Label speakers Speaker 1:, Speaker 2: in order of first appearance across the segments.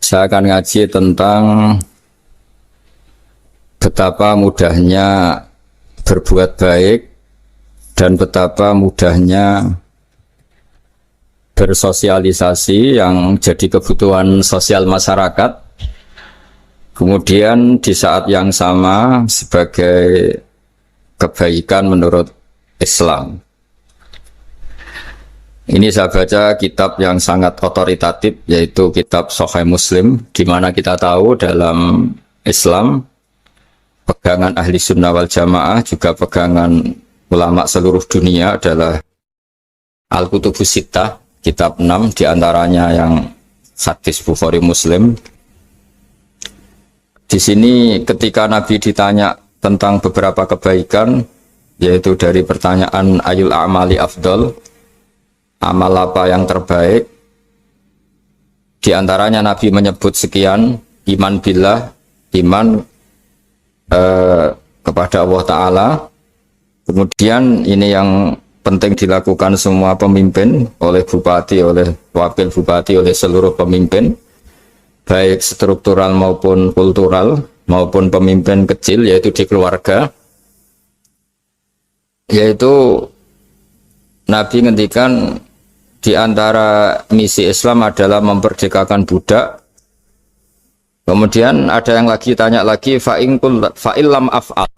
Speaker 1: Saya akan ngaji tentang betapa mudahnya berbuat baik dan betapa mudahnya bersosialisasi yang jadi kebutuhan sosial masyarakat. Kemudian di saat yang sama sebagai kebaikan menurut Islam. Ini saya baca kitab yang sangat otoritatif, yaitu kitab Sahih Muslim, di mana kita tahu dalam Islam pegangan ahli sunnah wal jamaah, juga pegangan ulama seluruh dunia adalah Al-Kutubus Sittah, kitab 6, diantaranya yang hadis Bukhari Muslim. Di sini ketika Nabi ditanya tentang beberapa kebaikan, yaitu dari pertanyaan ayul a'mali afdol, amal apa yang terbaik, di antaranya Nabi menyebut sekian: iman billah, iman kepada Allah Ta'ala. Kemudian ini yang penting dilakukan semua pemimpin, oleh bupati, oleh wakil bupati, oleh seluruh pemimpin, baik struktural maupun kultural, maupun pemimpin kecil, yaitu di keluarga. Yaitu Nabi ngendikan di antara misi Islam adalah memperdekakan budak. Kemudian ada yang lagi tanya lagi, fa'illam af'al.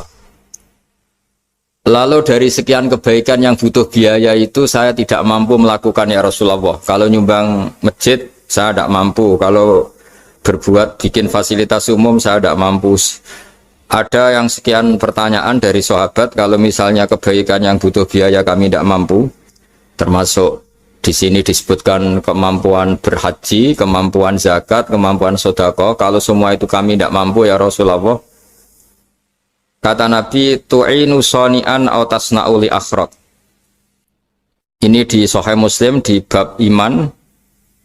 Speaker 1: Lalu dari sekian kebaikan yang butuh biaya itu saya tidak mampu melakukan ya Rasulullah. Kalau nyumbang masjid saya tidak mampu. Kalau berbuat bikin fasilitas umum saya tidak mampu. Ada yang sekian pertanyaan dari sahabat, kalau misalnya kebaikan yang butuh biaya kami tidak mampu, termasuk di sini disebutkan kemampuan berhaji, kemampuan zakat, kemampuan sedekah. Kalau semua itu kami tidak mampu ya Rasulullah. Kata Nabi, tu'inu soni'an aw tasna'u li akhraq. Ini di Sahih Muslim di bab iman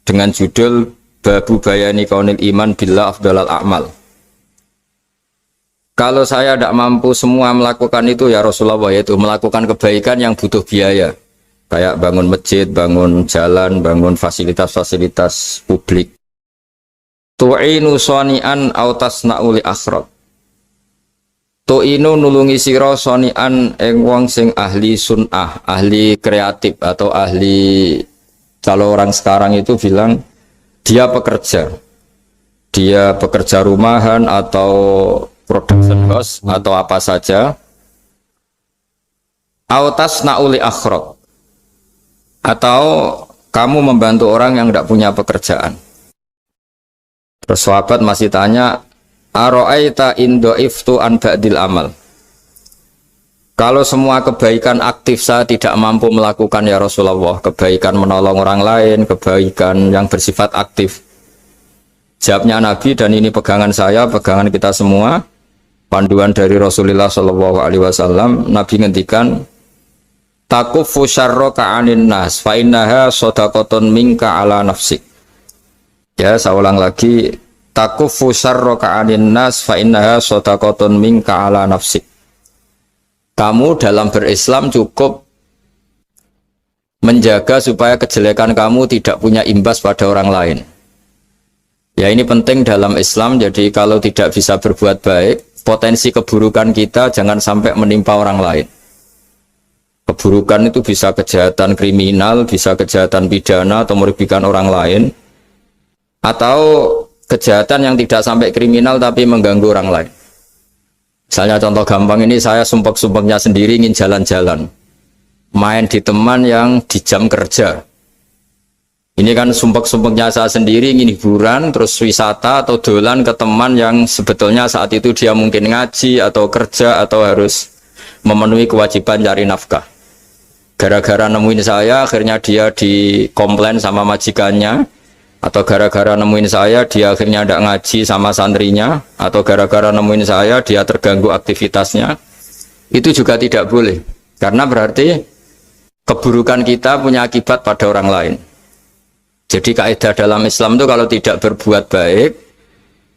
Speaker 1: dengan judul Babu Bayani Kaunil Iman Billah Afdalal A'mal. Kalau saya tidak mampu semua melakukan itu ya Rasulullah, yaitu melakukan kebaikan yang butuh biaya, kayak bangun masjid, bangun jalan, bangun fasilitas-fasilitas publik. Tu'inu soni'an aw tasna'u li akhraq. Tu'inu nulungi sira soni'an ing wong sing ahli sun'ah, ahli kreatif, atau ahli, kalau orang sekarang itu bilang dia pekerja. Dia pekerja rumahan atau production house atau apa saja. Aw tasna'u li akhraq, atau kamu membantu orang yang tidak punya pekerjaan. Terus sahabat masih tanya, aro'aita indo'iftu an ba'dil amal. Kalau semua kebaikan aktif saya tidak mampu melakukan ya Rasulullah, kebaikan menolong orang lain, kebaikan yang bersifat aktif. Jawabnya Nabi, dan ini pegangan saya, pegangan kita semua, panduan dari Rasulullah SAW, Nabi ngendikan, takufu syarroka anin nas fa innaha shadaqatun minka ala nafsik. Ya, saya ulang lagi, takufu syarroka anin nas fa innaha shadaqatun minka ala nafsik. Kamu dalam berislam cukup menjaga supaya kejelekan kamu tidak punya imbas pada orang lain. Ya, ini penting dalam Islam. Jadi kalau tidak bisa berbuat baik, potensi keburukan kita jangan sampai menimpa orang lain. Keburukan itu bisa kejahatan kriminal, bisa kejahatan pidana atau merugikan orang lain, atau kejahatan yang tidak sampai kriminal tapi mengganggu orang lain. Misalnya contoh gampang ini, saya sumpek-sumpeknya sendiri ingin jalan-jalan, main di teman yang di jam kerja. Ini kan sumpek-sumpeknya saya sendiri ingin hiburan, terus wisata atau dolan ke teman yang sebetulnya saat itu dia mungkin ngaji atau kerja atau harus memenuhi kewajiban cari nafkah. Gara-gara nemuin saya, akhirnya dia dikomplain sama majikannya, atau gara-gara nemuin saya, dia akhirnya tidak ngaji sama santrinya, atau gara-gara nemuin saya, dia terganggu aktivitasnya. Itu juga tidak boleh, karena berarti keburukan kita punya akibat pada orang lain. Jadi kaidah dalam Islam itu kalau tidak berbuat baik,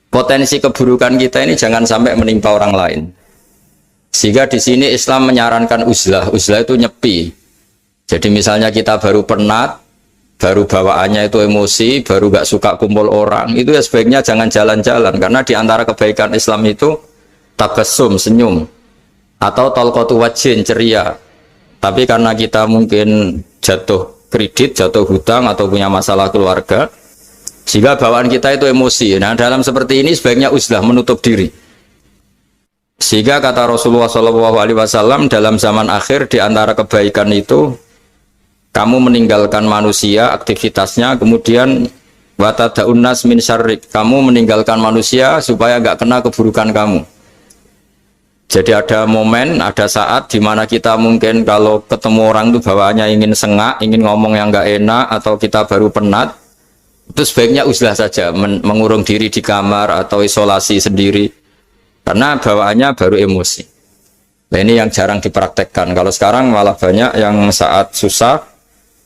Speaker 1: potensi keburukan kita ini jangan sampai menimpa orang lain. Sehingga di sini Islam menyarankan uzlah. Uzlah itu nyepi. Jadi misalnya kita baru penat, baru bawaannya itu emosi, baru gak suka kumpul orang, itu ya sebaiknya jangan jalan-jalan, karena di antara kebaikan Islam itu tabassum, senyum, atau talqatu wajhin, ceria. Tapi karena kita mungkin jatuh kredit, jatuh hutang, atau punya masalah keluarga, sehingga bawaan kita itu emosi. Nah, dalam seperti ini sebaiknya uzlah, menutup diri. Sehingga kata Rasulullah SAW dalam zaman akhir, di antara kebaikan itu kamu meninggalkan manusia, aktivitasnya, kemudian watadaun nas min syarrik, kamu meninggalkan manusia supaya nggak kena keburukan kamu. Jadi ada momen, ada saat di mana kita mungkin kalau ketemu orang itu bawaannya ingin sengak, ingin ngomong yang nggak enak, atau kita baru penat, itu sebaiknya uzlah saja, mengurung diri di kamar atau isolasi sendiri, karena bawaannya baru emosi. Nah, ini yang jarang dipraktekkan. Kalau sekarang malah banyak yang saat susah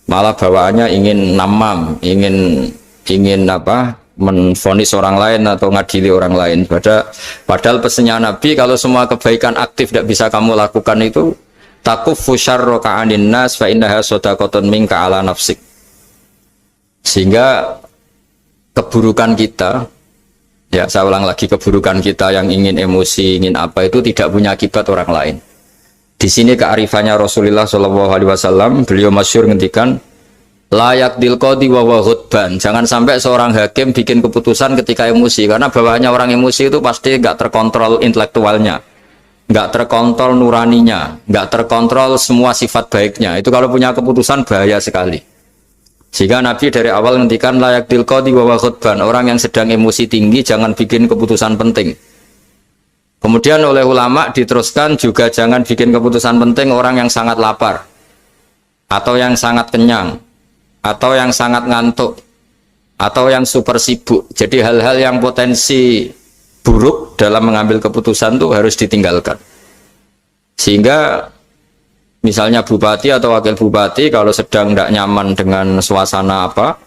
Speaker 1: malah bawaannya ingin namam, ingin apa, menvonis orang lain atau ngadili orang lain. Padahal pesannya Nabi, kalau semua kebaikan aktif tidak bisa kamu lakukan itu, takuffu syarra ka'anin nas fa innaha shadaqatun minka ala nafsik. Sehingga keburukan kita, ya saya ulang lagi, keburukan kita yang ingin emosi, ingin apa, itu tidak punya akibat orang lain. Di sini kearifannya Rasulullah SAW, beliau masyhur ngendikan, layak dilqodi wa ghudban. Jangan sampai seorang hakim bikin keputusan ketika emosi, karena bawaannya orang emosi itu pasti nggak terkontrol intelektualnya, nggak terkontrol nuraninya, nggak terkontrol semua sifat baiknya. Itu kalau punya keputusan bahaya sekali. Sehingga Nabi dari awal ngendikan layak dilqodi wa ghudban. Orang yang sedang emosi tinggi jangan bikin keputusan penting. Kemudian oleh ulama diteruskan juga jangan bikin keputusan penting orang yang sangat lapar, atau yang sangat kenyang, atau yang sangat ngantuk, atau yang super sibuk. Jadi hal-hal yang potensi buruk dalam mengambil keputusan itu harus ditinggalkan. Sehingga misalnya bupati atau wakil bupati kalau sedang tidak nyaman dengan suasana apa,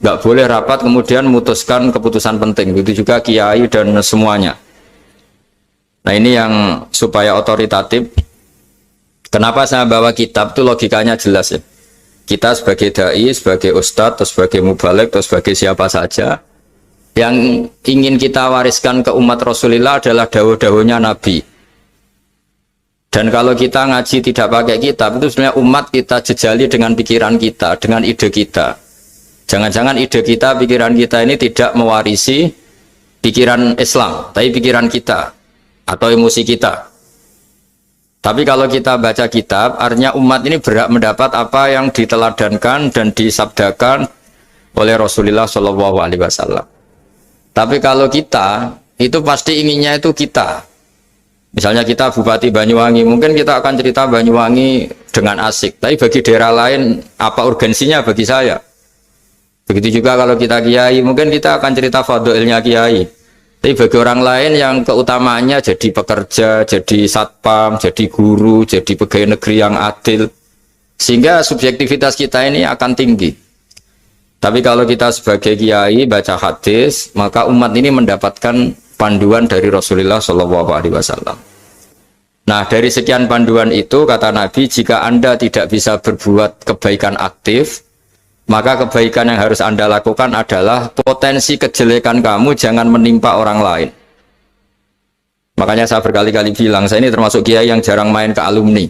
Speaker 1: nggak boleh rapat kemudian memutuskan keputusan penting. Begitu juga kiai dan semuanya. Nah, ini yang supaya otoritatif. Kenapa saya bawa kitab itu logikanya jelas ya. Kita sebagai dai, sebagai ustadz, atau sebagai mubalek, atau sebagai siapa saja, yang ingin kita wariskan ke umat Rasulullah adalah dawuh-dawuhnya Nabi. Dan kalau kita ngaji tidak pakai kitab, itu sebenarnya umat kita jejali dengan pikiran kita, dengan ide kita. Jangan-jangan ide kita, pikiran kita ini tidak mewarisi pikiran Islam, tapi pikiran kita atau emosi kita. Tapi kalau kita baca kitab, artinya umat ini berhak mendapat apa yang diteladankan dan disabdakan oleh Rasulullah SAW. Tapi kalau kita, itu pasti inginnya itu kita. Misalnya kita Bupati Banyuwangi, mungkin kita akan cerita Banyuwangi dengan asik. Tapi bagi daerah lain, apa urgensinya bagi saya? Begitu juga kalau kita kiai, mungkin kita akan cerita fadhilnya kiai. Tapi bagi orang lain yang keutamaannya jadi pekerja, jadi satpam, jadi guru, jadi pegawai negeri yang adil. Sehingga subjektivitas kita ini akan tinggi. Tapi kalau kita sebagai kiai baca hadis, maka umat ini mendapatkan panduan dari Rasulullah SAW. Nah, dari sekian panduan itu, kata Nabi, jika Anda tidak bisa berbuat kebaikan aktif, maka kebaikan yang harus Anda lakukan adalah potensi kejelekan kamu jangan menimpa orang lain. Makanya saya berkali-kali bilang, saya ini termasuk kiai yang jarang main ke alumni.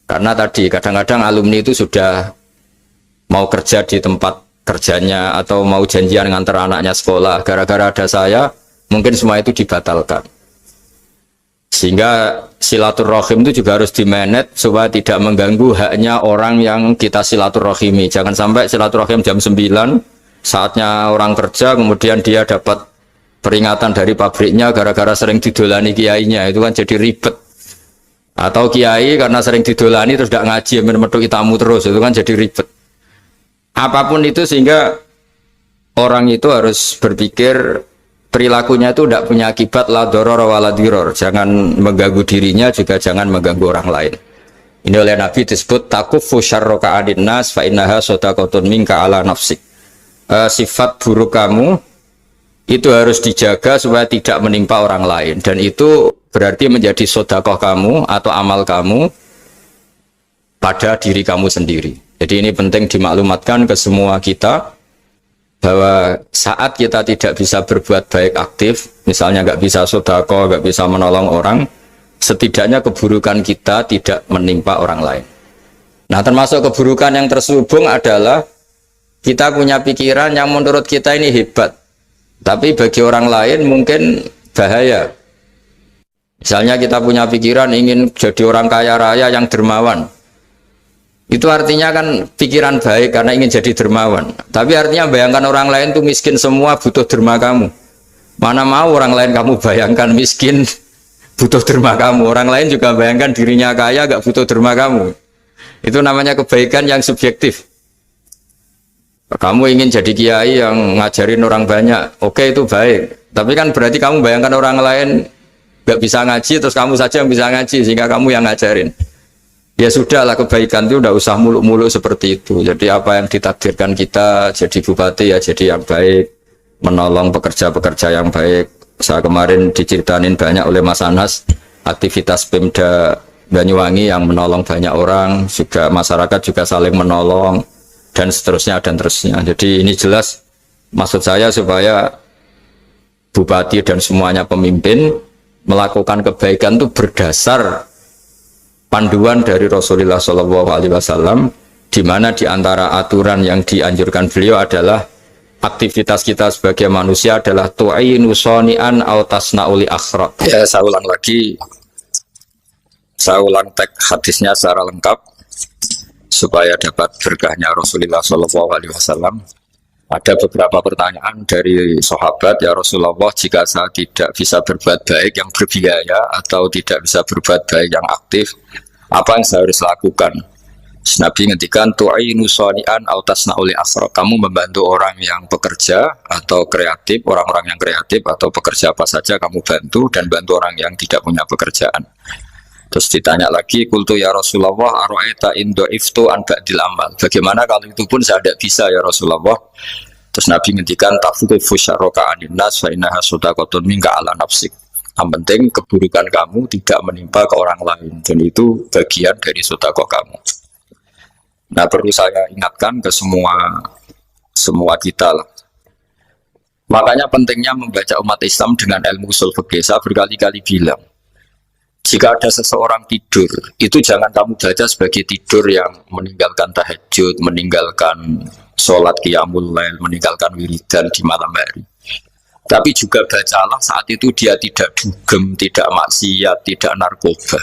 Speaker 1: Karena tadi kadang-kadang alumni itu sudah mau kerja di tempat kerjanya atau mau janjian ngantar anaknya sekolah. Gara-gara ada saya, mungkin semua itu dibatalkan. Sehingga silaturahim itu juga harus dimanage supaya tidak mengganggu haknya orang yang kita silaturahimi. Jangan sampai silaturahim jam 9, saatnya orang kerja, kemudian dia dapat peringatan dari pabriknya gara-gara sering didolani kiainya. Itu kan jadi ribet. Atau kiai karena sering didolani terus tidak ngaji, metu tamu terus. Itu kan jadi ribet. Apapun itu, sehingga orang itu harus berpikir perilakunya itu tidak punya akibat la doror wala diror. Jangan mengganggu dirinya, juga jangan mengganggu orang lain. Ini oleh Nabi disebut takuffu syarra ka'adin nas fa innaha shadaqatun minka ala nafsik. Sifat buruk kamu itu harus dijaga supaya tidak menimpa orang lain, dan itu berarti menjadi sedekah kamu atau amal kamu pada diri kamu sendiri. Jadi ini penting dimaklumatkan ke semua kita bahwa saat kita tidak bisa berbuat baik aktif, misalnya nggak bisa sedekah, nggak bisa menolong orang, setidaknya keburukan kita tidak menimpa orang lain. Nah, termasuk keburukan yang terselubung adalah kita punya pikiran yang menurut kita ini hebat, tapi bagi orang lain mungkin bahaya. Misalnya kita punya pikiran ingin jadi orang kaya raya yang dermawan. Itu artinya kan pikiran baik karena ingin jadi dermawan. Tapi artinya bayangkan orang lain tuh miskin semua butuh derma kamu. Mana mau orang lain kamu bayangkan miskin butuh derma kamu. Orang lain juga bayangkan dirinya kaya gak butuh derma kamu. Itu namanya kebaikan yang subjektif. Kamu ingin jadi kiai yang ngajarin orang banyak. Oke, itu baik. Tapi kan berarti kamu bayangkan orang lain gak bisa ngaji terus kamu saja yang bisa ngaji sehingga kamu yang ngajarin. Ya sudahlah, kebaikan itu udah usah muluk-muluk seperti itu. Jadi apa yang ditakdirkan kita jadi bupati ya jadi yang baik, menolong pekerja-pekerja yang baik. Saya kemarin diceritain banyak oleh Mas Anas aktivitas Pemda Banyuwangi yang menolong banyak orang, juga masyarakat juga saling menolong dan seterusnya dan terusnya. Jadi ini jelas maksud saya supaya bupati dan semuanya pemimpin melakukan kebaikan itu berdasar panduan dari Rasulullah SAW, di mana di antara aturan yang dianjurkan beliau adalah aktivitas kita sebagai manusia adalah tu'inu soni'an au tasna'uli akhraq. Ya, saya ulang lagi, saya ulang teks hadisnya secara lengkap supaya dapat berkahnya Rasulullah SAW. Ada beberapa pertanyaan dari sahabat, ya Rasulullah, jika saya tidak bisa berbuat baik yang berbiaya atau tidak bisa berbuat baik yang aktif, apa yang saya harus lakukan? Nabi ngendikan tu'inu shani'an aw tasna'u li asra. Kamu membantu orang yang pekerja atau kreatif, orang-orang yang kreatif atau pekerja apa saja kamu bantu, dan bantu orang yang tidak punya pekerjaan. Terus ditanya lagi, qultu ya Rasulullah ara'aita in dha'iftu an ba'dil amal. Bagaimana kalau itu pun saya tidak bisa ya Rasulullah? Terus Nabi ngendikan tafuqifu syarraka 'anil nas fa innaha shadaqatun minka 'ala nafsik. Yang penting keburukan kamu tidak menimpa ke orang lain, dan itu bagian dari sedekah kamu. Nah, perlu saya ingatkan ke semua kita lah. Makanya pentingnya membaca umat Islam dengan ilmu usul fikih. Saya berkali-kali bilang, jika ada seseorang tidur, itu jangan kamu baca sebagai tidur yang meninggalkan tahajud, meninggalkan sholat qiyamul lail, meninggalkan wiridan di malam hari. Tapi juga bacalah saat itu dia tidak dugem, tidak maksiat, tidak narkoba.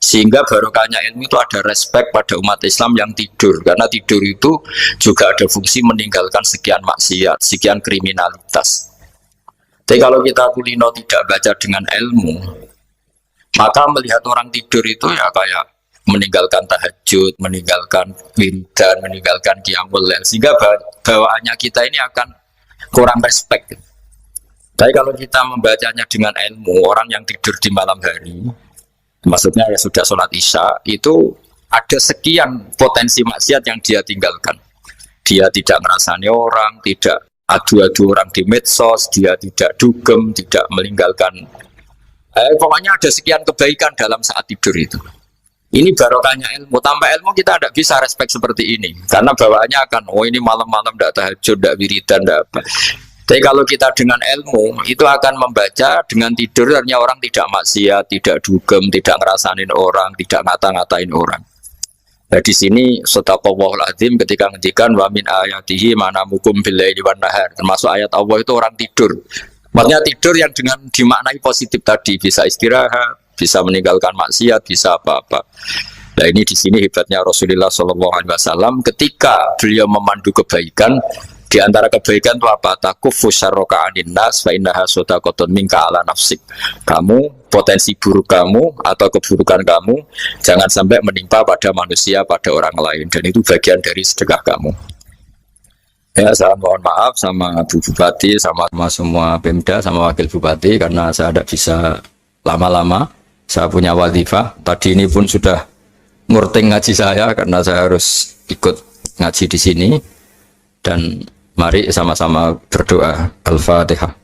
Speaker 1: Sehingga barokahnya ilmu itu ada respek pada umat Islam yang tidur. Karena tidur itu juga ada fungsi meninggalkan sekian maksiat, sekian kriminalitas. Tapi kalau kita kulino tidak baca dengan ilmu, maka melihat orang tidur itu ya kayak meninggalkan tahajud, meninggalkan wiridan, meninggalkan qiyamul lail. Sehingga bawaannya kita ini akan kurang respek. Tapi kalau kita membacanya dengan ilmu, orang yang tidur di malam hari, maksudnya ya sudah sholat isya, itu ada sekian potensi maksiat yang dia tinggalkan. Dia tidak ngerasani orang, tidak adu-adu orang di medsos, dia tidak dugem, tidak meninggalkan. Pokoknya ada sekian kebaikan dalam saat tidur itu. Ini barokahnya ilmu. Tanpa ilmu kita tidak bisa respek seperti ini. Karena bawaannya akan, oh ini malam-malam tidak tahajud, tidak wiridan, tidak apa. Tapi kalau kita dengan ilmu, itu akan membaca dengan tidur, artinya orang tidak maksiat, tidak dugem, tidak ngerasanin orang, tidak ngata-ngatain orang. Nah di sini sadaqallahul azim ketika ngendikan wa min ayatihi manamukum billaili wan nahar. Termasuk ayat Allah itu orang tidur. Maksudnya tidur yang dengan dimaknai positif tadi, bisa istirahat, bisa meninggalkan maksiat, bisa apa-apa. Nah ini di sini hebatnya Rasulullah SAW ketika beliau memandu kebaikan. Di antara kebaikan itu apa? Takufu syarroka anin nas fa innaha shadaqatun minka 'ala nafsik. Kamu, potensi buruk kamu atau keburukan kamu jangan sampai menimpa pada manusia, pada orang lain, dan itu bagian dari sedekah kamu. Ya, saya mohon maaf sama Bu Bupati, sama semua Pemda, sama Wakil Bupati karena saya tidak bisa lama-lama. Saya punya wadifah. Tadi ini pun sudah murting ngaji saya karena saya harus ikut ngaji di sini. Dan mari sama-sama berdoa. Al-Fatihah.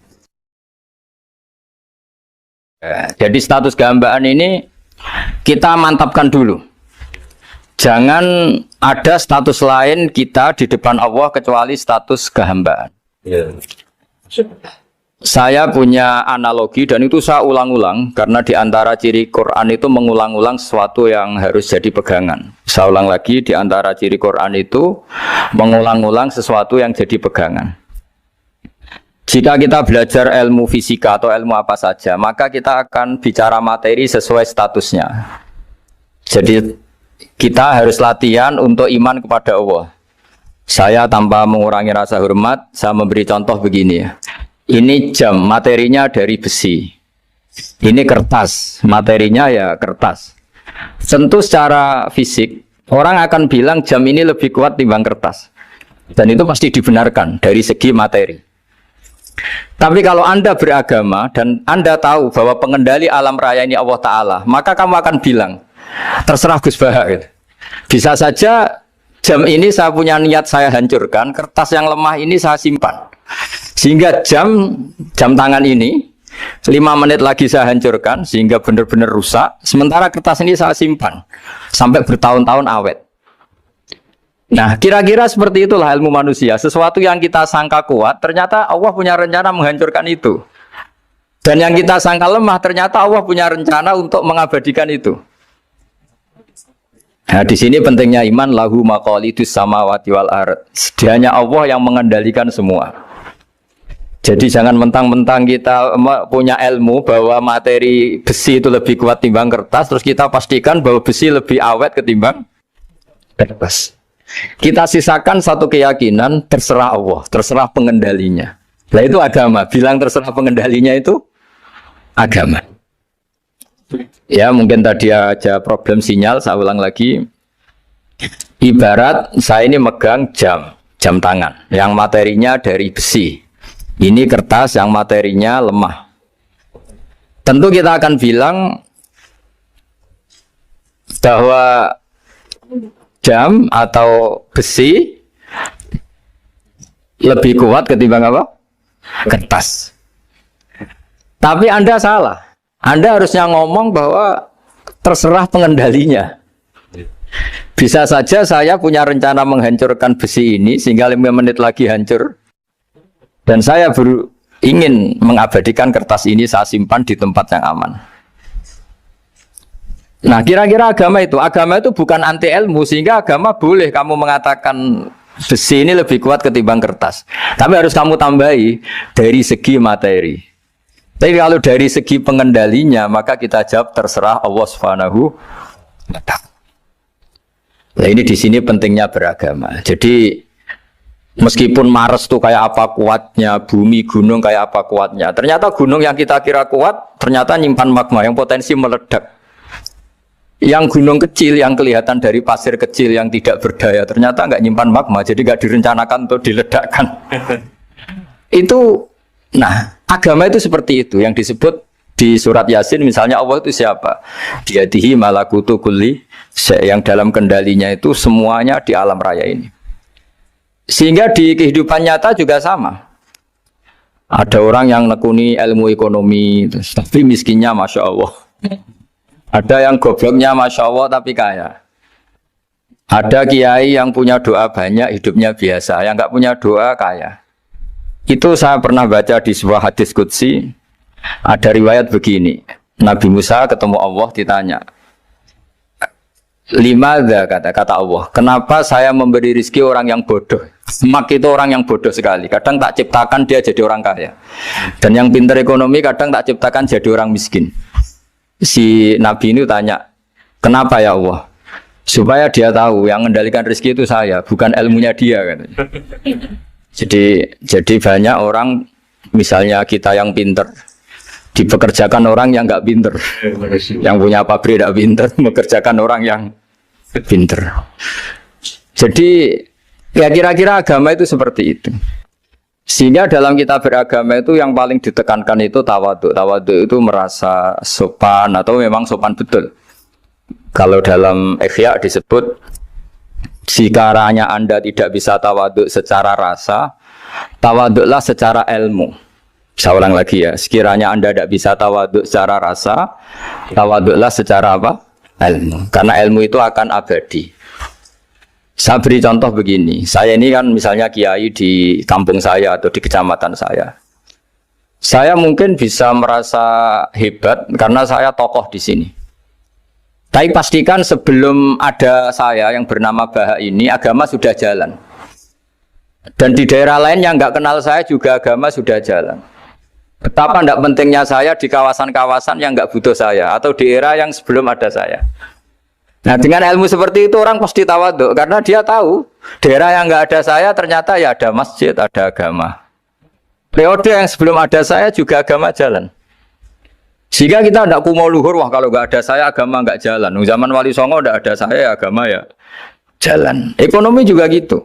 Speaker 1: Jadi status gambaan ini kita mantapkan dulu. Jangan ada status lain kita di depan Allah kecuali status kehambaan. Yeah. Saya punya analogi dan itu saya ulang-ulang karena di antara ciri Quran itu mengulang-ulang sesuatu yang harus jadi pegangan. Saya ulang lagi, di antara ciri Quran itu mengulang-ulang sesuatu yang jadi pegangan. Jika kita belajar ilmu fisika atau ilmu apa saja, maka kita akan bicara materi sesuai statusnya. Jadi kita harus latihan untuk iman kepada Allah. Saya tanpa mengurangi rasa hormat, saya memberi contoh begini ya. Ini jam, materinya dari besi. Ini kertas, materinya ya kertas. Tentu secara fisik, orang akan bilang jam ini lebih kuat timbang kertas. Dan itu pasti dibenarkan dari segi materi. Tapi kalau Anda beragama dan Anda tahu bahwa pengendali alam raya ini Allah Ta'ala, maka kamu akan bilang, terserah Gus Baha. Gitu. Bisa saja jam ini saya punya niat saya hancurkan, kertas yang lemah ini saya simpan. Sehingga jam tangan ini 5 menit lagi saya hancurkan sehingga benar-benar rusak. Sementara kertas ini saya simpan sampai bertahun-tahun awet. Nah, kira-kira seperti itulah ilmu manusia. Sesuatu yang kita sangka kuat, ternyata Allah punya rencana menghancurkan itu. Dan yang kita sangka lemah, ternyata Allah punya rencana untuk mengabadikan itu. Nah, di sini pentingnya iman, lahu maqalidus samawati wal ard. Hanya Allah yang mengendalikan semua. Jadi jangan mentang-mentang kita punya ilmu bahwa materi besi itu lebih kuat timbang kertas, terus kita pastikan bahwa besi lebih awet ketimbang kertas. Kita sisakan satu keyakinan, terserah Allah, terserah pengendalinya. Nah itu agama, bilang terserah pengendalinya itu agama. Ya mungkin tadi aja problem sinyal, saya ulang lagi. Ibarat saya ini megang jam tangan, yang materinya dari besi. Ini kertas yang materinya lemah. Tentu kita akan bilang bahwa jam atau besi lebih kuat ketimbang apa? Kertas. Tapi Anda salah. Anda harusnya ngomong bahwa terserah pengendalinya. Bisa saja saya punya rencana menghancurkan besi ini sehingga 5 menit lagi hancur. Dan saya ingin mengabadikan kertas ini saya simpan di tempat yang aman. Nah kira-kira agama itu bukan anti ilmu, sehingga agama boleh kamu mengatakan besi ini lebih kuat ketimbang kertas. Tapi harus kamu tambahi dari segi materi. Tapi kalau dari segi pengendalinya, maka kita jawab terserah Allah Subhanahu wa Ta'ala. Nah ini di sini pentingnya beragama. Jadi meskipun Mars itu kayak apa kuatnya, bumi, gunung kayak apa kuatnya. Ternyata gunung yang kita kira kuat, ternyata nyimpan magma yang potensi meledak. Yang gunung kecil, yang kelihatan dari pasir kecil yang tidak berdaya, ternyata nggak nyimpan magma, jadi nggak direncanakan untuk diledakkan. Itu, nah, agama itu seperti itu, yang disebut di surat Yasin, misalnya Allah itu siapa? Biyadihi malakutu kulli, yang dalam kendalinya itu semuanya di alam raya ini. Sehingga di kehidupan nyata juga sama. Ada orang yang nekuni ilmu ekonomi, tapi miskinnya Masya Allah. Ada yang gobloknya Masya Allah tapi kaya. Ada kiai yang punya doa banyak, hidupnya biasa. Yang nggak punya doa kaya. Itu saya pernah baca di sebuah hadis qudsi. Ada riwayat begini. Nabi Musa ketemu Allah ditanya. Limadha kata Allah, kenapa saya memberi rezeki orang yang bodoh? Semak itu orang yang bodoh sekali. Kadang tak ciptakan dia jadi orang kaya. Dan yang pintar ekonomi kadang tak ciptakan jadi orang miskin. Si Nabi ini tanya, kenapa ya Allah? Supaya dia tahu yang mengendalikan rezeki itu saya, bukan ilmunya dia. Katanya. Jadi banyak orang, misalnya kita yang pintar, dipekerjakan orang yang nggak pintar. Yang punya pabrik tidak pintar, mengerjakan orang yang pintar. Jadi ya kira-kira agama itu seperti itu. Sehingga dalam kita beragama itu yang paling ditekankan itu tawadhu. Tawadhu itu merasa sopan atau memang sopan betul. Kalau dalam Ihya disebut sekiranya Anda tidak bisa tawadhu secara rasa, tawadhulah secara ilmu. Saya ulang lagi ya, sekiranya Anda tidak bisa tawadhu secara rasa, tawadhulah secara apa? Ilmu. Karena ilmu itu akan abadi. Saya beri contoh begini, saya ini kan misalnya kiai di kampung saya atau di kecamatan saya. Saya mungkin bisa merasa hebat karena saya tokoh di sini. Tapi pastikan sebelum ada saya yang bernama Baha ini, agama sudah jalan. Dan di daerah lain yang nggak kenal saya juga agama sudah jalan. Betapa tidak pentingnya saya di kawasan-kawasan yang nggak butuh saya atau di era yang sebelum ada saya. Nah dengan ilmu seperti itu orang pasti tawaduk karena dia tahu daerah yang nggak ada saya ternyata ya ada masjid, ada agama. Periode yang sebelum ada saya juga agama jalan. Sehingga kita tidak kumo luhur, wah kalau nggak ada saya agama nggak jalan. Zaman Wali Songo tidak ada saya agama ya jalan. Ekonomi juga gitu.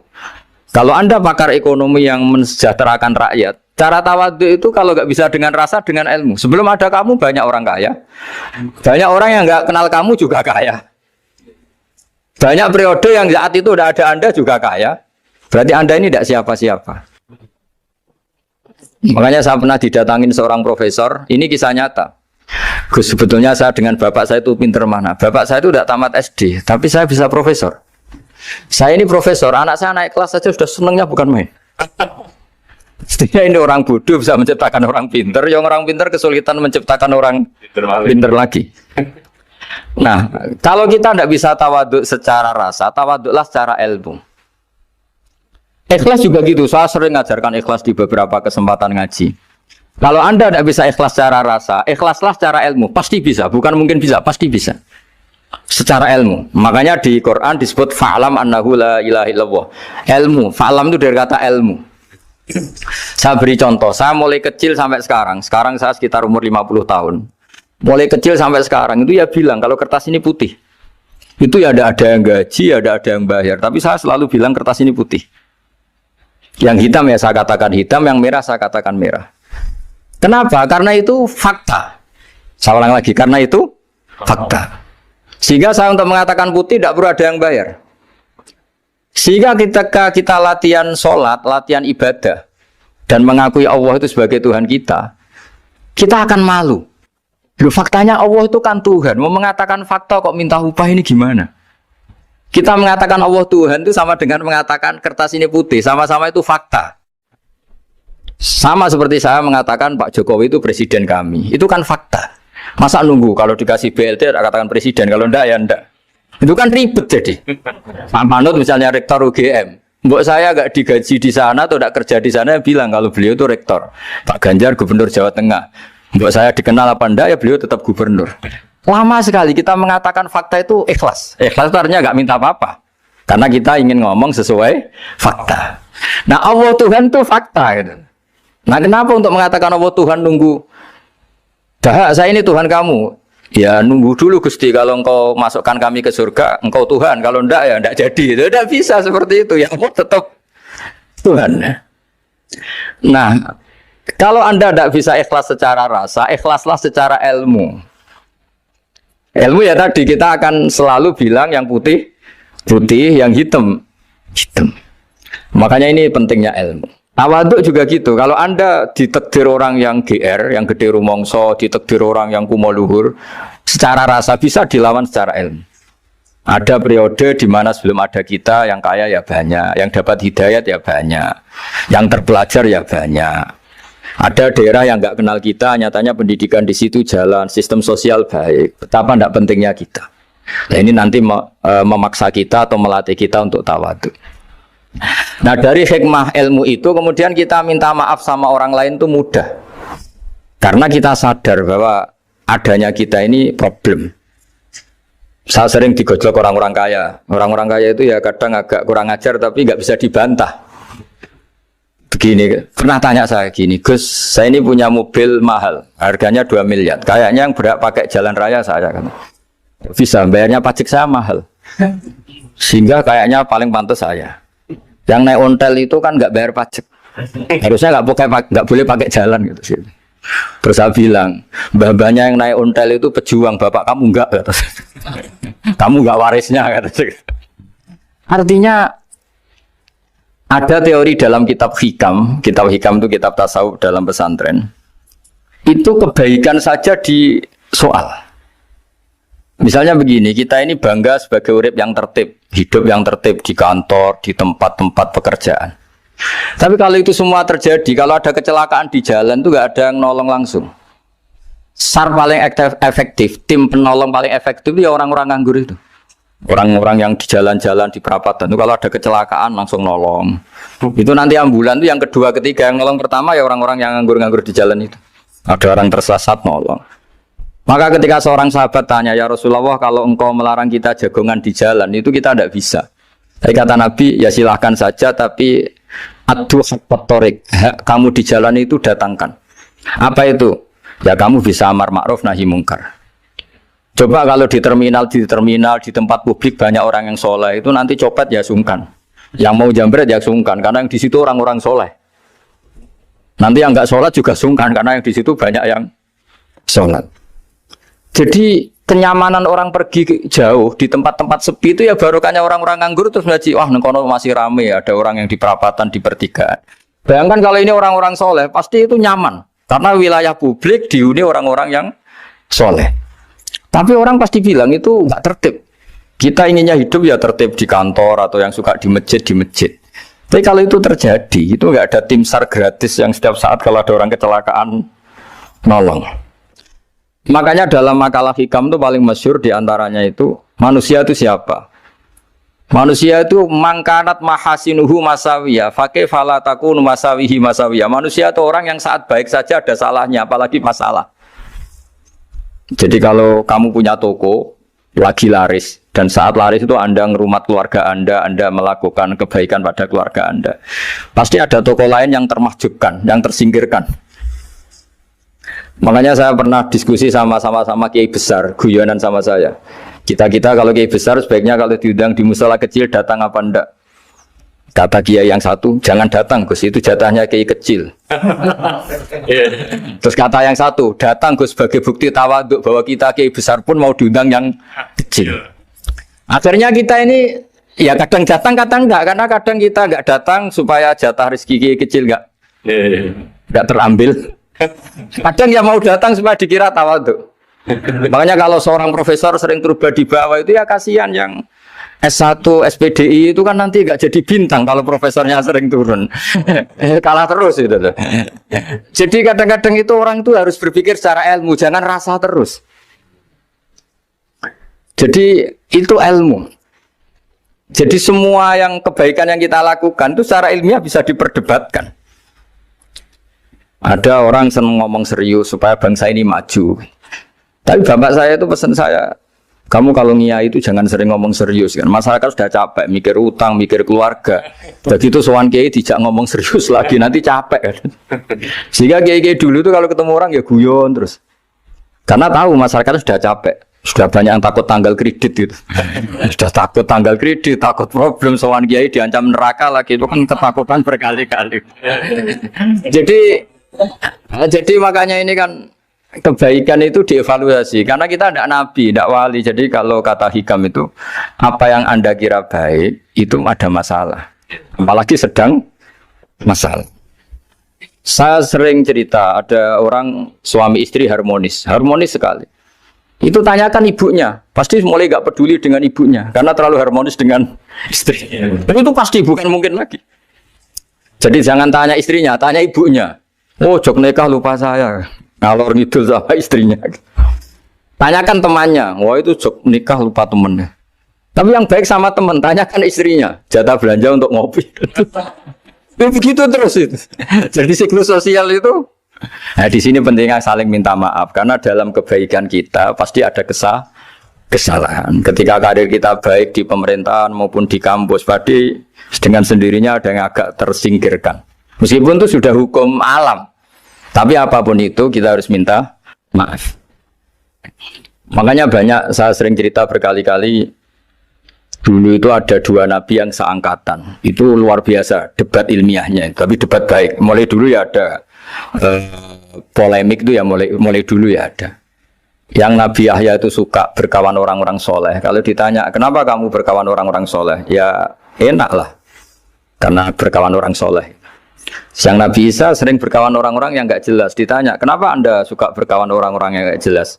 Speaker 1: Kalau Anda pakar ekonomi yang mensejahterakan rakyat, cara tawaduk itu kalau nggak bisa dengan rasa, dengan ilmu. Sebelum ada kamu banyak orang kaya, banyak orang yang nggak kenal kamu juga kaya. Banyak periode yang saat itu udah ada Anda juga kaya. Berarti Anda ini tidak siapa-siapa. Makanya saya pernah didatangin seorang profesor. Ini kisah nyata. Gus, sebetulnya saya dengan bapak saya itu pinter mana. Bapak saya itu tidak tamat SD, tapi saya bisa profesor. Saya ini profesor, anak saya naik kelas saja sudah senangnya bukan main. Setidaknya ini orang bodoh bisa menciptakan orang pinter. Yang orang pinter kesulitan menciptakan orang pinter lagi. Nah, kalau kita tidak bisa tawaduk secara rasa, tawaduklah secara ilmu. Ikhlas juga gitu. Saya sering ngajarkan ikhlas di beberapa kesempatan ngaji. Kalau Anda tidak bisa ikhlas secara rasa, ikhlaslah secara ilmu. Pasti bisa. Bukan mungkin bisa, pasti bisa. Secara ilmu. Makanya di Quran disebut fa'lam annahu la ilaha illallah. Ilmu. Fa'lam itu dari kata ilmu. Saya beri contoh. Saya mulai kecil sampai sekarang. Sekarang saya sekitar umur 50 tahun. Mulai kecil sampai sekarang itu ya bilang kalau kertas ini putih. Itu ya ada yang gaji, ada yang bayar. Tapi saya selalu bilang kertas ini putih. Yang hitam ya saya katakan hitam, yang merah saya katakan merah. Kenapa? Karena itu fakta. Saya ulang lagi, karena itu fakta. Sehingga saya untuk mengatakan putih tidak perlu ada yang bayar. Sehingga ketika kita latihan sholat, latihan ibadah, dan mengakui Allah itu sebagai Tuhan kita akan malu. Loh, faktanya Allah itu kan Tuhan. Mau mengatakan fakta kok minta upah ini gimana? Kita mengatakan Allah Tuhan itu sama dengan mengatakan kertas ini putih. Sama-sama itu fakta. Sama seperti saya mengatakan Pak Jokowi itu presiden kami. Itu kan fakta. Masa nunggu kalau dikasih BLT katakan presiden, kalau enggak ya enggak. Itu kan ribet jadi. Pak Manut misalnya rektor UGM. Mbok saya enggak digaji di sana atau enggak kerja di sana bilang kalau beliau itu rektor. Pak Ganjar gubernur Jawa Tengah. Mbok saya dikenal apa enggak ya beliau tetap gubernur. Lama sekali kita mengatakan fakta itu ikhlas. Ikhlas itu artinya enggak minta apa-apa. Karena kita ingin ngomong sesuai fakta. Nah Allah Tuhan itu fakta gitu. Nah kenapa untuk mengatakan Allah Tuhan nunggu? Dah saya ini Tuhan kamu. Ya nunggu dulu Gusti, kalau engkau masukkan kami ke surga, engkau Tuhan. Kalau enggak ya enggak jadi. Tidak bisa seperti itu. Ya Allah tetap Tuhan. Nah kalau Anda tidak bisa ikhlas secara rasa, ikhlaslah secara ilmu. Ilmu ya tadi kita akan selalu bilang yang putih, putih, yang hitam, hitam. Makanya ini pentingnya ilmu. Tawaduk juga gitu. Kalau Anda ditakdir orang yang GR, yang gede rumongso, ditakdir orang yang kumo luhur, secara rasa bisa dilawan secara ilmu. Ada periode di mana sebelum ada kita yang kaya ya banyak, yang dapat hidayat ya banyak, yang terpelajar ya banyak. Ada daerah yang nggak kenal kita, nyatanya pendidikan di situ jalan, sistem sosial baik. Betapa tidak pentingnya kita. Nah ini nanti memaksa kita atau melatih kita untuk tawaduk. Nah dari hikmah ilmu itu kemudian kita minta maaf sama orang lain itu mudah. Karena kita sadar bahwa adanya kita ini problem. Saya sering digojlok orang-orang kaya. Orang-orang kaya itu ya kadang agak kurang ajar tapi nggak bisa dibantah. Begini, pernah tanya saya gini, Gus, saya ini punya mobil mahal, harganya 2 miliar. Kayaknya yang berak pakai jalan raya saya kan. Bisa, bayarnya pajak saya mahal. Sehingga kayaknya paling pantas saya. Yang naik ontel itu kan nggak bayar pajak. Harusnya nggak boleh pakai jalan gitu sih. Terus saya bilang, mbah-mbahnya yang naik ontel itu pejuang, bapak kamu enggak, kata saya. Kamu enggak warisnya, kata saya. Artinya ada teori dalam kitab hikam itu kitab tasawuf dalam pesantren. Itu kebaikan saja di soal. Misalnya begini, kita ini bangga sebagai urip yang tertib, hidup yang tertib di kantor, di tempat-tempat pekerjaan. Tapi kalau itu semua terjadi, kalau ada kecelakaan di jalan itu nggak ada yang nolong langsung. SAR paling efektif, tim penolong paling efektif itu ya orang-orang nganggur itu. Orang-orang yang di jalan-jalan di perapatan itu kalau ada kecelakaan langsung nolong. Itu nanti ambulan itu yang kedua, ketiga, yang nolong pertama ya orang-orang yang nganggur-nganggur di jalan itu. Ada orang tersesat nolong. Maka ketika seorang sahabat tanya, ya Rasulullah, kalau engkau melarang kita jagongan di jalan, itu kita tidak bisa. Tapi kata Nabi, ya silahkan saja, tapi adu haqqat thoriq, kamu di jalan itu datangkan. Apa itu? Ya kamu bisa amar ma'ruf nahi mungkar. Coba kalau di terminal, di tempat publik banyak orang yang soleh, itu nanti copet ya sungkan. Yang mau jambret ya sungkan, karena yang di situ orang-orang soleh. Nanti yang nggak sholat juga sungkan, karena yang di situ banyak yang sholat. Jadi kenyamanan orang pergi jauh di tempat-tempat sepi itu ya barokahnya orang-orang nganggur terus ngaji, wah nengkono masih rame, ada orang yang di perapatan, di pertigaan. Bayangkan kalau ini orang-orang soleh, pasti itu nyaman. Karena wilayah publik dihuni orang-orang yang soleh. Tapi orang pasti bilang itu nggak tertib. Kita inginnya hidup ya tertib di kantor atau yang suka di masjid, di masjid. Tapi kalau itu terjadi, itu nggak ada tim SAR gratis yang setiap saat kalau ada orang kecelakaan nolong. Makanya dalam makalah hikam itu paling masyhur diantaranya itu manusia itu siapa? Manusia itu mangkanat mahasinuhu masawiya, fakih falatakun masawihi masawiya. Manusia itu orang yang saat baik saja ada salahnya, apalagi masalah. Jadi kalau kamu punya toko lagi laris dan saat laris itu Anda ngerumat keluarga Anda melakukan kebaikan pada keluarga Anda, pasti ada toko lain yang termahjubkan, yang tersingkirkan. Makanya saya pernah diskusi sama kiai besar, guyonan sama saya. Kita kalau kiai besar sebaiknya kalau diundang di musala kecil datang apa enggak? Kata kiai yang satu, jangan datang Gus, itu jatahnya kiai kecil. Terus kata yang satu, datang Gus sebagai bukti tawaduk bahwa kita kiai besar pun mau diundang yang kecil. Akhirnya kita ini ya kadang datang kadang enggak, karena kadang kita enggak datang supaya jatah rezeki kiai kecil enggak terambil. Kadang ya mau datang supaya dikira tawaduk. Makanya kalau seorang profesor sering turba di bawah itu ya kasihan yang S1, SPDI itu kan nanti nggak jadi bintang kalau profesornya sering turun. Kalah terus itu. Jadi kadang-kadang itu orang itu harus berpikir secara ilmu, jangan rasa terus. Jadi itu ilmu. Jadi semua yang kebaikan yang kita lakukan itu secara ilmiah bisa diperdebatkan. Ada orang senang ngomong serius supaya bangsa ini maju. Tapi bapak saya itu pesan saya, kamu kalau ngiyai itu jangan sering ngomong serius kan. Masyarakat sudah capek mikir utang, mikir keluarga. Begitu sowan kiai dijak ngomong serius lagi nanti capek kan. Sehingga kiai dulu itu kalau ketemu orang ya guyon terus. Karena tahu masyarakat sudah capek. Sudah banyak yang takut tanggal kredit gitu. Sudah takut tanggal kredit, takut problem sowan kiai diancam neraka lagi, itu kan ketakutan berkali-kali. Jadi makanya ini kan kebaikan itu dievaluasi karena kita tidak nabi, tidak wali. Jadi kalau kata hikam itu apa yang Anda kira baik itu ada masalah, apalagi sedang masalah. Saya sering cerita ada orang suami istri harmonis sekali. Itu tanyakan ibunya, pasti mulai gak peduli dengan ibunya karena terlalu harmonis dengan istri. Tapi itu pasti bukan mungkin lagi. Jadi jangan tanya istrinya, tanya ibunya. Oh, jok nikah lupa saya. Ngalor ngidul sama istrinya. Tanyakan temannya. Wah, itu jok nikah lupa temennya. Tapi yang baik sama teman, tanyakan istrinya. Jatah belanja untuk ngopi. Begitu terus itu. Jadi siklus sosial itu. Nah, di sini pentingnya saling minta maaf karena dalam kebaikan kita pasti ada kesalahan. Ketika karir kita baik di pemerintahan maupun di kampus, pasti dengan sendirinya ada yang agak tersingkirkan. Meskipun itu sudah hukum alam, tapi apapun itu kita harus minta maaf. Makanya banyak, saya sering cerita berkali-kali, dulu itu ada dua nabi yang seangkatan. Itu luar biasa debat ilmiahnya, tapi debat baik. Mulai dulu ya ada polemik itu ya mulai dulu ya ada. Yang Nabi Yahya itu suka berkawan orang-orang soleh. Kalau ditanya kenapa kamu berkawan orang-orang soleh, ya enak lah, karena berkawan orang soleh. Yang Nabi Isa sering berkawan orang-orang yang nggak jelas. Ditanya, kenapa anda suka berkawan orang-orang yang nggak jelas?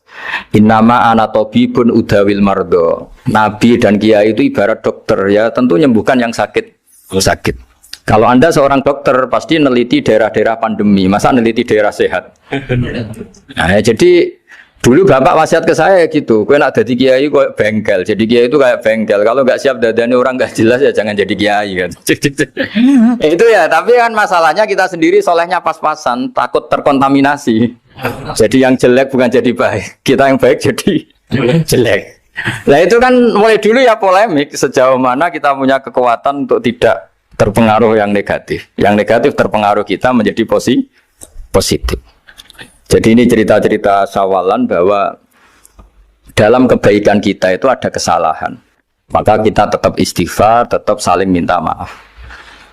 Speaker 1: Innama ana tabibun udawil mardo. Nabi dan kiai itu ibarat dokter, ya tentu menyembuhkan yang sakit. Kalau anda seorang dokter pasti neliti daerah-daerah pandemi, masa neliti daerah sehat? Nah, jadi dulu bapak wasiat ke saya gitu, kau nak jadi kiai kau bengkel, jadi kiai itu kayak bengkel. Kalau nggak siap dadani orang nggak jelas ya jangan jadi kiai kan. Itu ya, tapi kan masalahnya kita sendiri solehnya pas-pasan, takut terkontaminasi. Jadi yang jelek bukan jadi baik, kita yang baik jadi jelek. Nah itu kan mulai dulu ya polemik sejauh mana kita punya kekuatan untuk tidak terpengaruh yang negatif. Yang negatif terpengaruh kita menjadi positif. Jadi ini cerita-cerita sawalan bahwa dalam kebaikan kita itu ada kesalahan. Maka kita tetap istighfar, tetap saling minta maaf.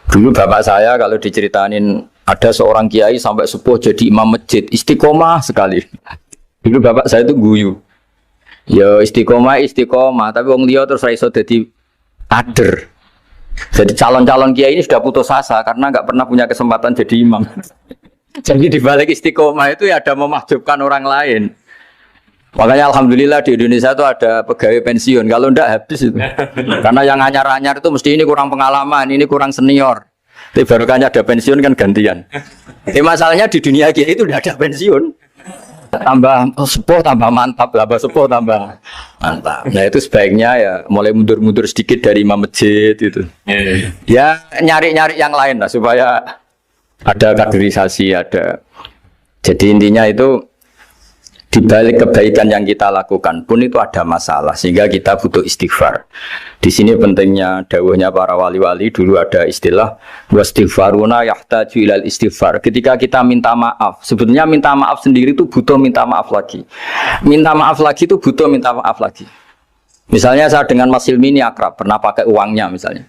Speaker 1: Dulu bapak saya kalau diceritain ada seorang kiai sampai sepuh jadi imam masjid, istiqomah sekali. Dulu bapak saya itu guyu. Ya istiqomah, tapi wong liya terus iso dadi kader. Jadi calon-calon kiai ini sudah putus asa karena nggak pernah punya kesempatan jadi imam. Jadi di balik istiqomah itu ya ada memahjubkan orang lain. Makanya alhamdulillah di Indonesia itu ada pegawai pensiun. Kalau enggak habis itu. Karena yang anyar-anyar itu mesti ini kurang pengalaman, ini kurang senior. Tapi baru kan ada pensiun kan gantian. Tapi masalahnya di dunia kiai itu udah ada pensiun. Tambah sepuh tambah mantap, tambah sepuh tambah mantap. Nah itu sebaiknya ya mulai mundur-mundur sedikit dari imam masjid itu. Ya nyari-nyari yang lain lah supaya ada kaderisasi, ada. Jadi intinya itu di balik kebaikan yang kita lakukan pun itu ada masalah sehingga kita butuh istighfar. Di sini pentingnya dawuhnya para wali-wali, dulu ada istilah wastighfaruna yahtaju ilal istighfar. Ketika kita minta maaf, sebetulnya minta maaf sendiri itu butuh minta maaf lagi. Minta maaf lagi itu butuh minta maaf lagi. Misalnya saya dengan Mas Hilmi ini akrab, pernah pakai uangnya misalnya.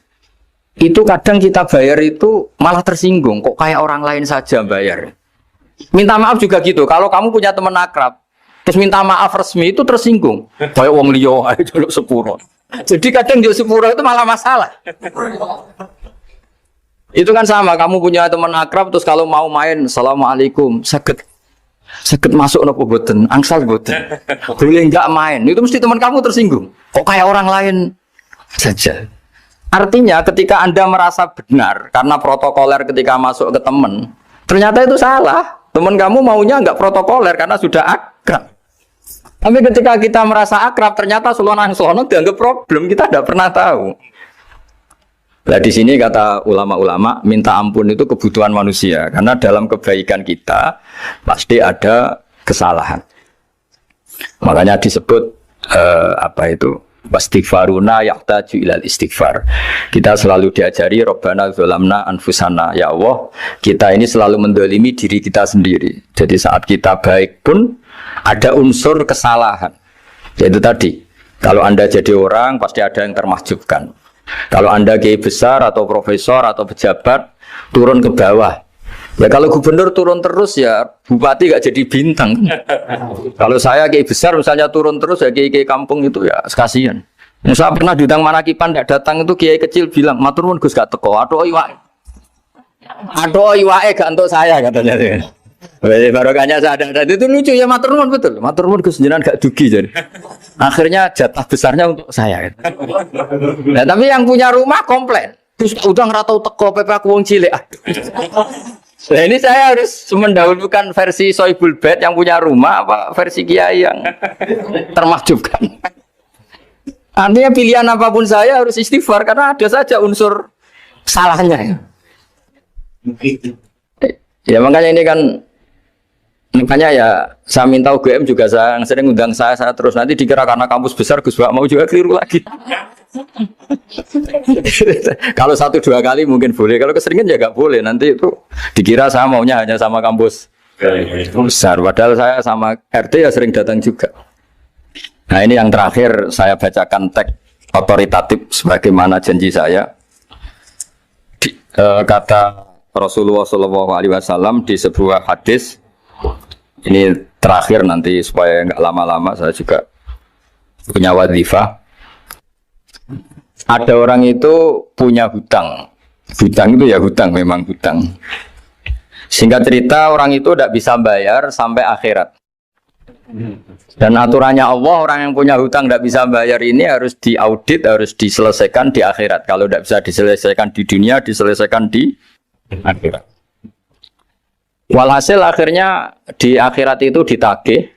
Speaker 1: Itu kadang kita bayar itu malah tersinggung, kok kayak orang lain saja bayar. Minta maaf juga gitu, kalau kamu punya teman akrab terus minta maaf resmi itu tersinggung. Kayak wong liya ae jaluk sepuro. Jadi kadang jaluk sepuro itu malah masalah. Itu kan sama, kamu punya teman akrab terus kalau mau main assalamualaikum, saged masuk napa boten? Angsal boten. Boleh enggak main. Itu mesti teman kamu tersinggung. Kok kayak orang lain saja. Artinya ketika Anda merasa benar karena protokoler ketika masuk ke teman, ternyata itu salah. Teman kamu maunya enggak protokoler karena sudah akrab. Tapi ketika kita merasa akrab, ternyata selonang-selonang dianggap problem, kita tidak pernah tahu. Nah di sini kata ulama-ulama, minta ampun itu kebutuhan manusia, karena dalam kebaikan kita pasti ada kesalahan. Makanya disebut wastighfaruna yahtaju ilal istighfar. Kita selalu diajari Rabbana dzalamna anfusana, ya Allah, kita ini selalu mendolimi diri kita sendiri. Jadi saat kita baik pun ada unsur kesalahan. Yaitu tadi, kalau Anda jadi orang pasti ada yang termahjubkan. Kalau Anda kiai besar atau profesor atau pejabat turun ke bawah, ya kalau gubernur turun terus ya bupati gak jadi bintang. Kalau saya kiai besar misalnya turun terus ya kiai kampung itu ya kasihan. Saya pernah diundang Manakipan tidak datang itu kiai kecil bilang matur nuwun Gus gak teko. Aduh iwake gak untuk saya katanya. Barokahnya saya ada itu lucu ya, matur nuwun betul. Matur nuwun Gus jenengan gak dugi jadi. Akhirnya jatah besarnya untuk saya. Nah, tapi yang punya rumah komplain. Gus udah ngeratau teko PP aku wong cilik. Nah ini saya harus mendahulukan versi Soibul Bait yang punya rumah apa versi Kiai yang termahjubkan. Artinya pilihan apapun saya harus istighfar karena ada saja unsur salahnya. Ya makanya ini kan, makanya ya saya minta UGM juga saya sering undang saya terus, nanti dikira karena kampus besar Gus Bak mau juga keliru lagi. Kalau 1-2 kali mungkin boleh, kalau keseringan ya nggak boleh, nanti itu dikira saya maunya hanya sama kampus besar, padahal saya sama RT ya sering datang juga. Nah ini yang terakhir saya bacakan teks otoritatif sebagaimana janji saya. Kata Rasulullah SAW di sebuah hadis. Ini terakhir nanti supaya nggak lama-lama, saya juga punya wadhifah. Ada orang itu punya hutang. Hutang itu ya hutang, memang hutang. Singkat cerita orang itu tidak bisa bayar sampai akhirat. Dan aturannya Allah, orang yang punya hutang tidak bisa bayar ini harus diaudit, harus diselesaikan di akhirat. Kalau tidak bisa diselesaikan di dunia, diselesaikan di akhirat. Walhasil akhirnya di akhirat itu ditagih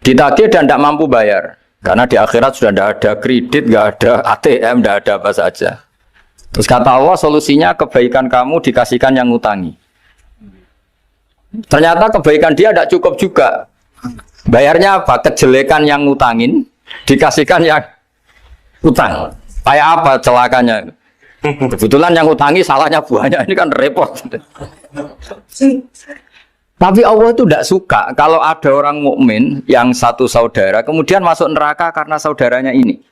Speaker 1: dan tidak mampu bayar. Karena di akhirat sudah tidak ada kredit, tidak ada ATM, tidak ada apa saja. Terus kata Allah, solusinya kebaikan kamu dikasihkan yang ngutangi. Ternyata kebaikan dia tidak cukup juga. Bayarnya apa? Kejelekan yang ngutangin dikasihkan yang utang. Kayak apa celakanya? Kebetulan yang ngutangi salahnya banyak, ini kan repot. Tapi Allah itu tidak suka kalau ada orang mukmin yang satu saudara kemudian masuk neraka karena saudaranya ini.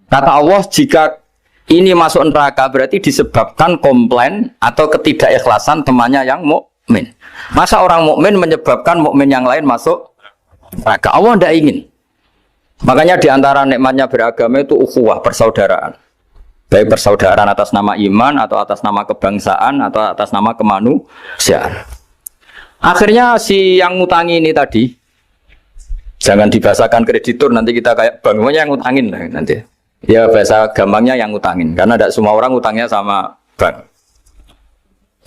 Speaker 1: Kata Allah, jika ini masuk neraka berarti disebabkan komplain atau ketidakikhlasan temannya yang mukmin. Masa orang mukmin menyebabkan mukmin yang lain masuk neraka? Allah tidak ingin. Makanya diantara nikmatnya beragama itu ukhuwah, persaudaraan. Baik persaudaraan atas nama iman atau atas nama kebangsaan atau atas nama kemanusiaan. Akhirnya si yang ngutangi ini tadi, jangan dibahasakan kreditur, nanti kita kayak banknya yang ngutangin lah nanti. Ya bahasa gampangnya yang ngutangin, karena tidak semua orang ngutangnya sama bank.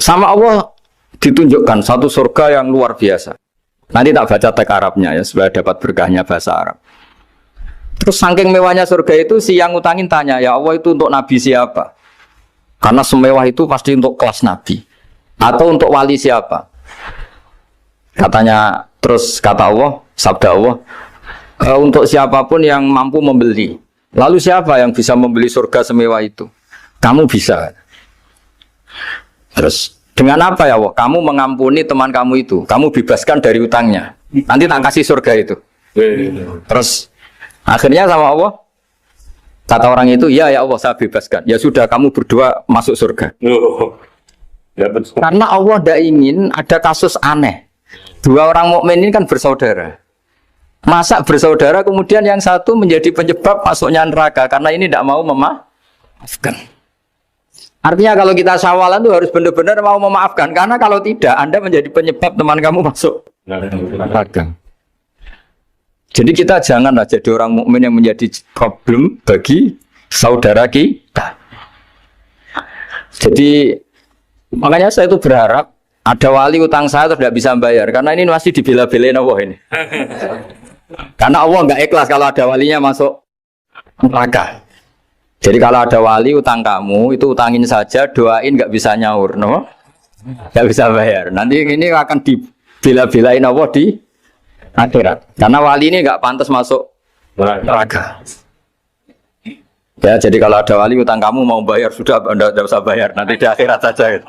Speaker 1: Sama Allah ditunjukkan satu surga yang luar biasa. Nanti tak baca teks Arabnya ya, supaya dapat berkahnya bahasa Arab. Terus saking mewahnya surga itu, si yang ngutangin tanya, ya Allah itu untuk nabi siapa? Karena semewah itu pasti untuk kelas nabi. Atau untuk wali siapa? Katanya, terus kata Allah, sabda Allah, untuk siapapun yang mampu membeli. Lalu siapa yang bisa membeli surga semewah itu? Kamu bisa. Terus, dengan apa ya Allah? Kamu mengampuni teman kamu itu. Kamu bebaskan dari utangnya. Nanti tak kasih surga itu. Terus, akhirnya sama Allah, kata orang itu, ya Allah saya bebaskan. Ya sudah, kamu berdua masuk surga. Karena Allah tidak ingin ada kasus aneh. Dua orang mukmin ini kan bersaudara. Masa bersaudara kemudian yang satu menjadi penyebab masuknya neraka karena ini tidak mau memaafkan. Artinya kalau kita syawalan itu harus benar-benar mau memaafkan, karena kalau tidak Anda menjadi penyebab teman kamu masuk neraka. Jadi kita janganlah jadi orang mukmin yang menjadi problem bagi saudara kita. Jadi makanya saya itu berharap ada wali utang saya terus tidak bisa bayar, karena ini masih dibela-belain Allah ini. Karena Allah nggak ikhlas kalau ada walinya masuk neraka. Jadi kalau ada wali utang kamu, itu utangin saja, doain nggak bisa nyaur, no? Nggak bisa bayar. Nanti ini akan dibela-belain Allah di akhirat. Karena wali ini nggak pantas masuk neraka. Ya, jadi kalau ada wali utang kamu mau bayar, sudah Anda tidak usah bayar, nanti di akhirat saja.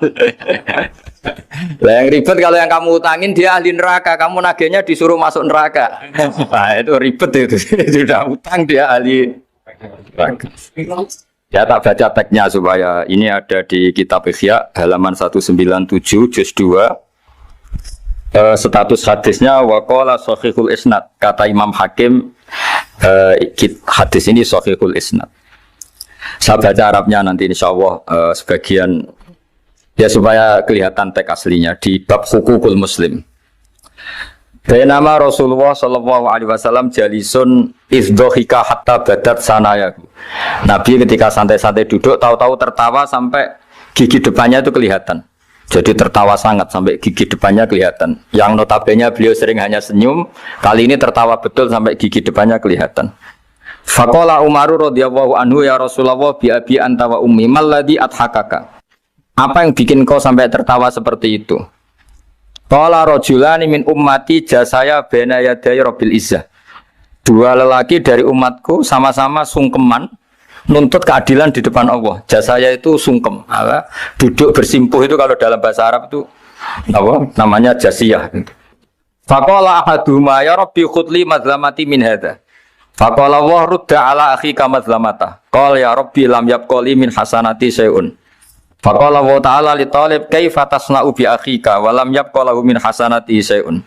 Speaker 1: Lah yang ribet kalau yang kamu utangin dia ahli neraka, kamu nagihnya disuruh masuk neraka. Nah, itu ribet itu. Sudah utang dia ahli neraka. Ya tak baca teksnya supaya ini ada di kitab Ihya halaman 197 juz 2. Status hadisnya waqala shahihul isnad, kata Imam Hakim, hadis ini shahihul isnad. Saya baca Arabnya nanti insya Allah sebagian ya supaya kelihatan teks aslinya di bab hukukul muslim. Bainama Rasulullah sallallahu alaihi wasallam jalisun izdhika hatta badat sanayahu. Nabi ketika santai-santai duduk tahu-tahu tertawa sampai gigi depannya itu kelihatan. Jadi tertawa sangat sampai gigi depannya kelihatan. Yang notabene beliau sering hanya senyum, kali ini tertawa betul sampai gigi depannya kelihatan. Faqala Umaru radhiyallahu anhu, ya Rasulullah bi abi anta wa ummi malladhi adhakaka. Apa yang bikin kau sampai tertawa seperti itu? Qala rajulani min ummati jasaya baina yaday rabbil izzah. Dua lelaki dari umatku sama-sama sungkeman nuntut keadilan di depan Allah. Jasaya itu sungkem, duduk bersimpuh itu kalau dalam bahasa Arab itu apa? Namanya jasiyah. Faqala ahaduhuma ya rabbi khudli madlamati min hadza. Faqala wa rudda ala akhika madlamata. Qala ya rabbi lam yabqali min hasanati syai'un. Faqala wa ta'ala li talib kaifa tasna'u bi akhika wa lam yabqalahu min hasanati syai'un.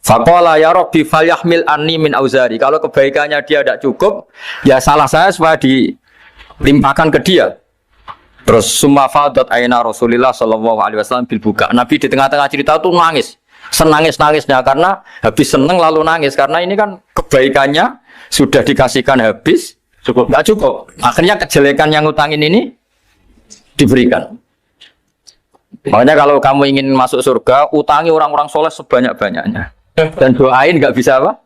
Speaker 1: Faqala ya rabbi falyahmil anni min auzari. Kalau kebaikannya dia tidak cukup, ya salah saya supaya dilimpahkan ke dia. Terus summa fadat aina Rasulillah sallallahu alaihi wasallam bil buka. Nabi di tengah-tengah cerita tuh nangis. Senangis-nangisnya karena habis seneng lalu nangis karena ini kan kebaikannya sudah dikasihkan habis cukup nggak cukup. Akhirnya kejelekan yang ngutangin ini diberikan. Makanya kalau kamu ingin masuk surga, utangi orang-orang soleh sebanyak-banyaknya. Dan doain nggak bisa apa?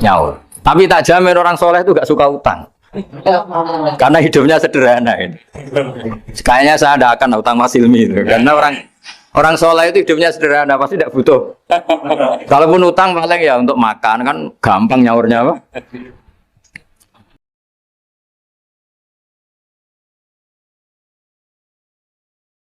Speaker 1: Nyaur. Tapi tak jamin orang soleh itu nggak suka utang. Karena hidupnya sederhana ini. Kayaknya saya tidak akan utang Mas Ilmi itu. Karena orang soleh itu hidupnya sederhana, pasti tidak butuh. Kalaupun utang paling ya untuk makan kan gampang nyaurnya apa?